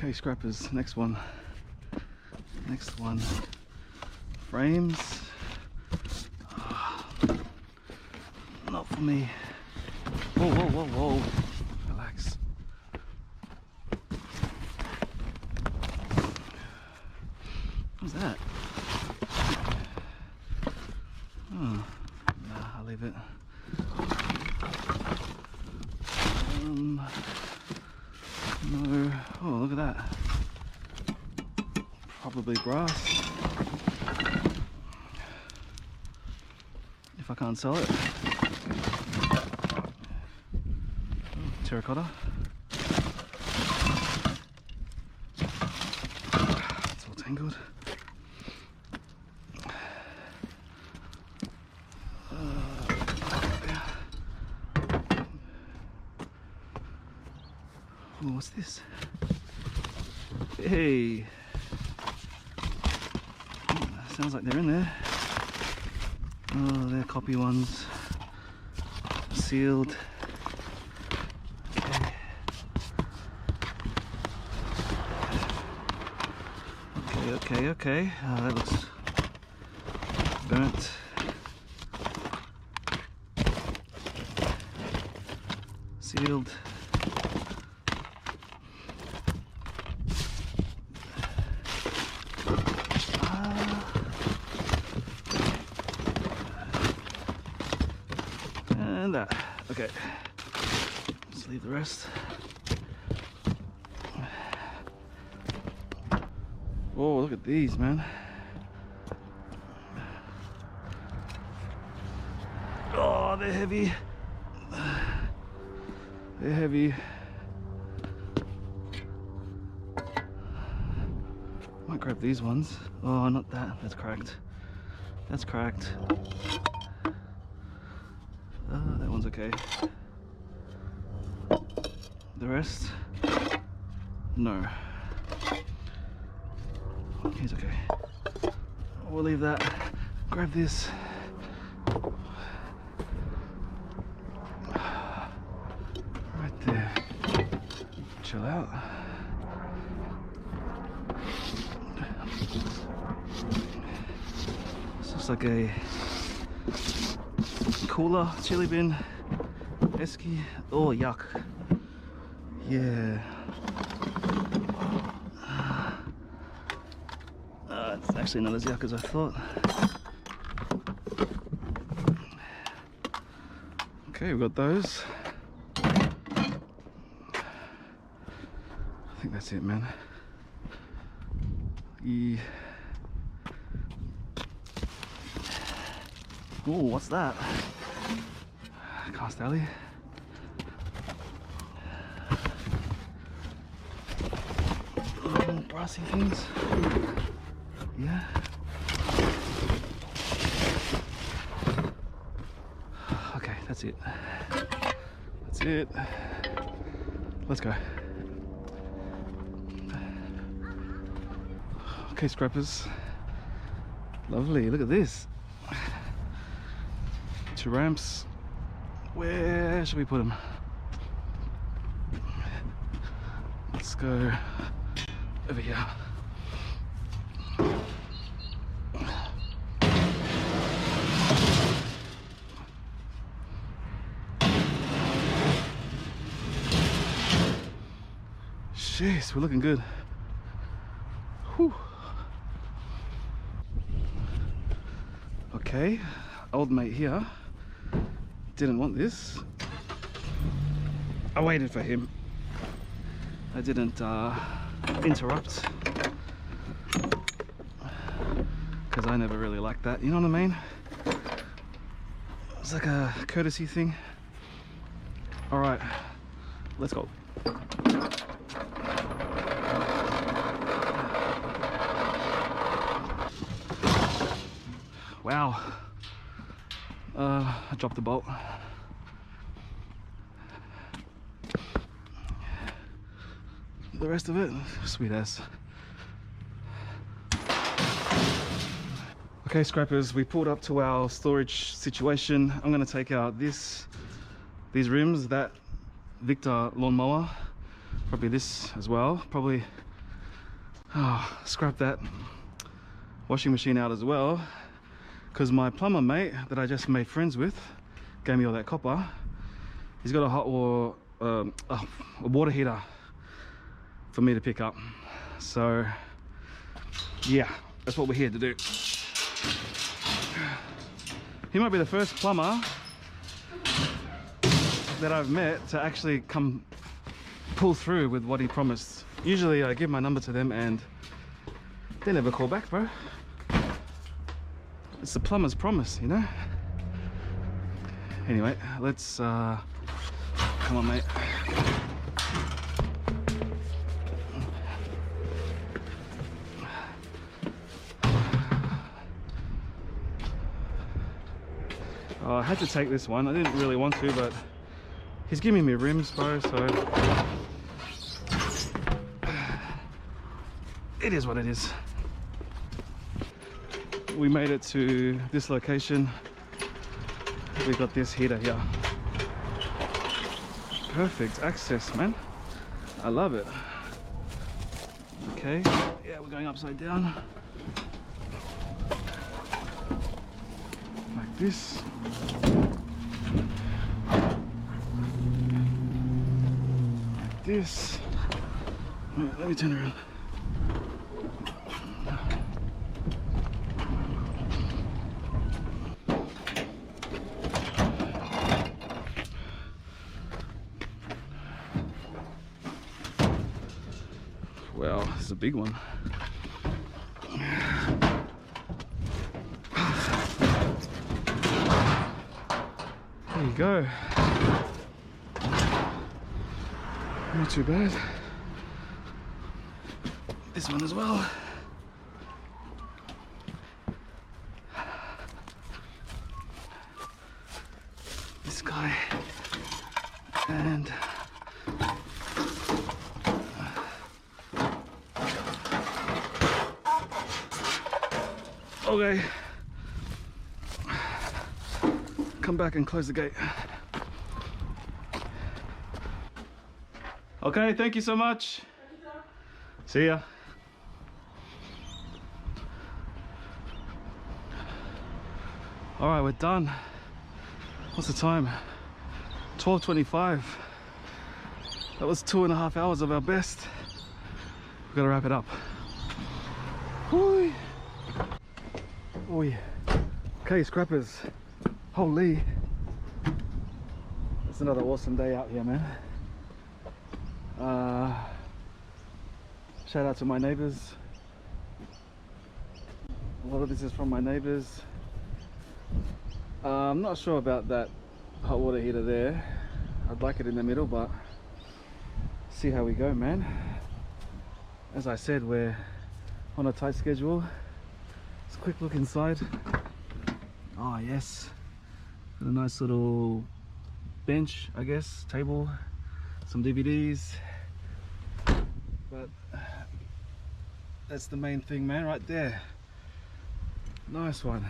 Okay, scrappers, next one. Frames. Not for me. Whoa. Relax. What's that? Oh, nah, I'll leave it. No. Oh, look at that. Probably brass. If I can't sell it. Oh, terracotta. It's all tangled. Oh, what's this? Hey! Oh, sounds like they're in there. Oh, they're copy ones. Sealed. Okay. That looks burnt. Sealed. And that. Okay. Let's leave the rest. Oh, look at these, man. Oh, they're heavy. They're heavy. Might grab these ones. Oh, not that. That's cracked. That's cracked. That one's okay. The rest? No. He's okay. We'll leave that. Grab this. Right there. Chill out. This looks like a cooler, chili bin, esky. Oh, yuck. Yeah. It's actually not as yuck as I thought. Okay, we've got those. I think that's it, man. Yeah. Oh, what's that? Cast alley. Brassy things. Yeah. Okay, that's it. That's it. Let's go. Okay, scrappers. Lovely. Look at this. 2 ramps. Where should we put them? Let's go over here. Jeez, we're looking good. Whew. Okay, old mate here didn't want this. I waited for him. I didn't interrupt because I never really liked that, you know what I mean? It's like a courtesy thing. All right, let's go. Wow, I dropped the bolt. The rest of it, sweet as. Okay, scrappers, we pulled up to our storage situation. I'm gonna take out these rims, that Victor lawnmower, probably this as well, probably Oh, scrap that washing machine out as well, because my plumber mate that I just made friends with gave me all that copper. He's got a hot water, a water heater for me to pick up. So yeah, that's what we're here to do. He might be the first plumber that I've met to actually come pull through with what he promised. Usually I give my number to them and they never call back, bro. It's the plumber's promise, you know? Anyway, let's come on, mate. Oh, I had to take this one. I didn't really want to, but he's giving me rims, bro, so it is what it is. We made it to this location. We got this heater here. Perfect access, man. I love it. Okay, yeah, we're going upside down. Like this. Like this. Wait, let me turn around. Wow, this is a big one. There you go. Not too bad. This one as well. This guy. And okay, come back and close the gate. Okay, thank you so much. See ya. All right, we're done. What's the time? 12:25. That was 2.5 hours of our best. We've got to wrap it up. Whoo. Oh yeah. Okay, scrappers. Holy. It's another awesome day out here, man. Shout out to my neighbors. A lot of this is from my neighbors. I'm not sure about that hot water heater there. I'd like it in the middle, but see how we go, man. As I said, we're on a tight schedule. Let's quick look inside. Oh yes, got a nice little bench, I guess, table, some DVDs. But that's the main thing, man, right there. Nice one.